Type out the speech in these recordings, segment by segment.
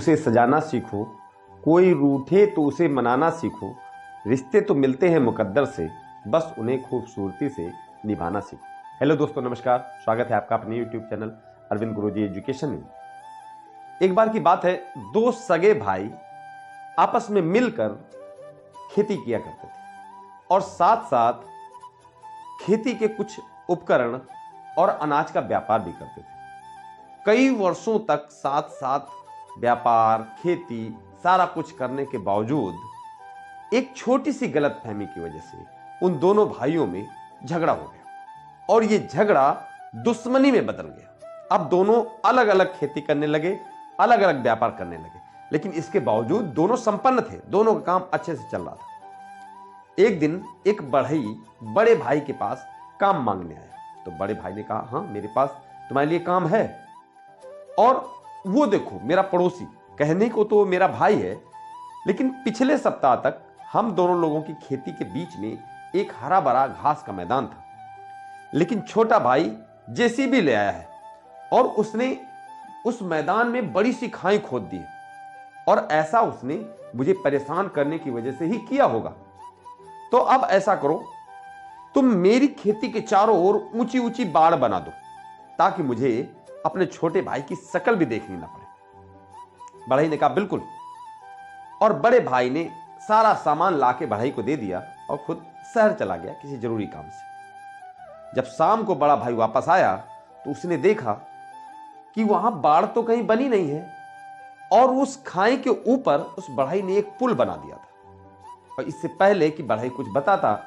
उसे सजाना सीखो, कोई रूठे तो उसे मनाना सीखो, रिश्ते तो मिलते हैं मुकद्दर से, बस उन्हें खूबसूरती से निभाना सीखो। हेलो दोस्तों, नमस्कार। स्वागत है आपका अपने यूट्यूब चैनल अरविंद गुरुजी एजुकेशन में। एक बार की बात है, दो सगे भाई आपस में मिलकर खेती किया करते थे और साथ साथ खेती के कुछ उपकरण और अनाज का व्यापार भी करते थे। कई वर्षों तक साथ साथ व्यापार, खेती, सारा कुछ करने के बावजूद एक छोटी सी गलतफहमी की वजह से उन दोनों भाइयों में झगड़ा हो गया और ये झगड़ा दुश्मनी में बदल गया। अब दोनों अलग अलग खेती करने लगे, अलग अलग व्यापार करने लगे, लेकिन इसके बावजूद दोनों संपन्न थे, दोनों का काम अच्छे से चल रहा था। एक दिन एक बढ़ई बड़े भाई के पास काम मांगने आया तो बड़े भाई ने कहा, हाँ मेरे पास तुम्हारे लिए काम है। और वो देखो, मेरा पड़ोसी, कहने को तो मेरा भाई है, लेकिन पिछले सप्ताह तक हम दोनों लोगों की खेती के बीच में एक हरा भरा घास का मैदान था, लेकिन छोटा भाई जेसीबी ले आया है और उसने उस मैदान में बड़ी सी खाई खोद दी है और ऐसा उसने मुझे परेशान करने की वजह से ही किया होगा। तो अब ऐसा करो, तुम मेरी खेती के चारों ओर ऊंची ऊंची बाड़ बना दो ताकि मुझे अपने छोटे भाई की शक्ल भी देखनी ना पड़े। बढ़ई ने कहा बिल्कुल, और बड़े भाई ने सारा सामान लाके बढ़ई को दे दिया और खुद शहर चला गया किसी जरूरी काम से। जब शाम को बड़ा भाई वापस आया तो उसने देखा कि वहां बाढ़ तो कहीं बनी नहीं है और उस खाई के ऊपर उस बढ़ई ने एक पुल बना दिया था। और इससे पहले कि बढ़ई कुछ बताता,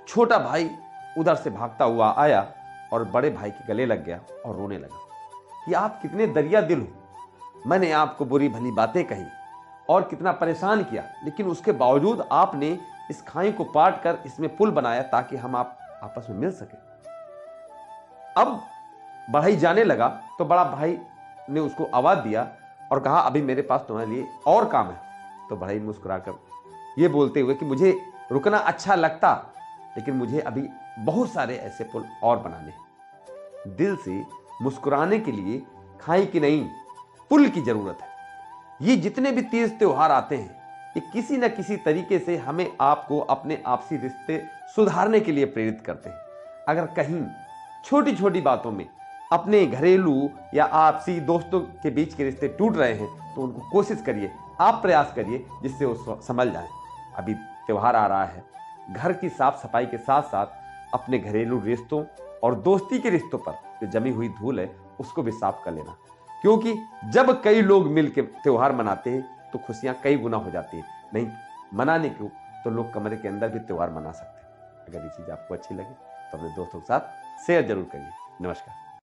छोटा भाई उधर से भागता हुआ आया और बड़े भाई के गले लग गया और रोने लगा कि आप कितने दरिया दिल हो, मैंने आपको बुरी भली बातें कही और कितना परेशान किया, लेकिन उसके बावजूद आपने इस खाई को पाट कर इसमें पुल बनाया ताकि हम आप आपस में मिल सके। अब बढ़ई जाने लगा तो बड़ा भाई ने उसको आवाज दिया और कहा, अभी मेरे पास तुम्हारे लिए और काम है। तो बढ़ई मुस्कुराकर ये बोलते हुए कि मुझे रुकना अच्छा लगता, लेकिन मुझे अभी बहुत सारे ऐसे पुल और बनाने हैं। दिल से मुस्कुराने के लिए खाई की नहीं, पुल की जरूरत है। ये जितने भी तीज त्योहार आते हैं, ये किसी न किसी तरीके से हमें आपको अपने आपसी रिश्ते सुधारने के लिए प्रेरित करते हैं। अगर कहीं छोटी छोटी बातों में अपने घरेलू या आपसी दोस्तों के बीच के रिश्ते टूट रहे हैं तो उनको कोशिश करिए, आप प्रयास करिए जिससे वो संभल जाए। अभी त्योहार आ रहा है, घर की साफ सफाई के साथ साथ अपने घरेलू रिश्तों और दोस्ती के रिश्तों पर जो जमी हुई धूल है उसको भी साफ कर लेना, क्योंकि जब कई लोग मिलकर त्योहार मनाते हैं तो खुशियां कई गुना हो जाती है। नहीं मनाने को तो लोग कमरे के अंदर भी त्योहार मना सकते हैं। अगर ये चीज आपको अच्छी लगे तो अपने दोस्तों के साथ शेयर जरूर करिए। नमस्कार।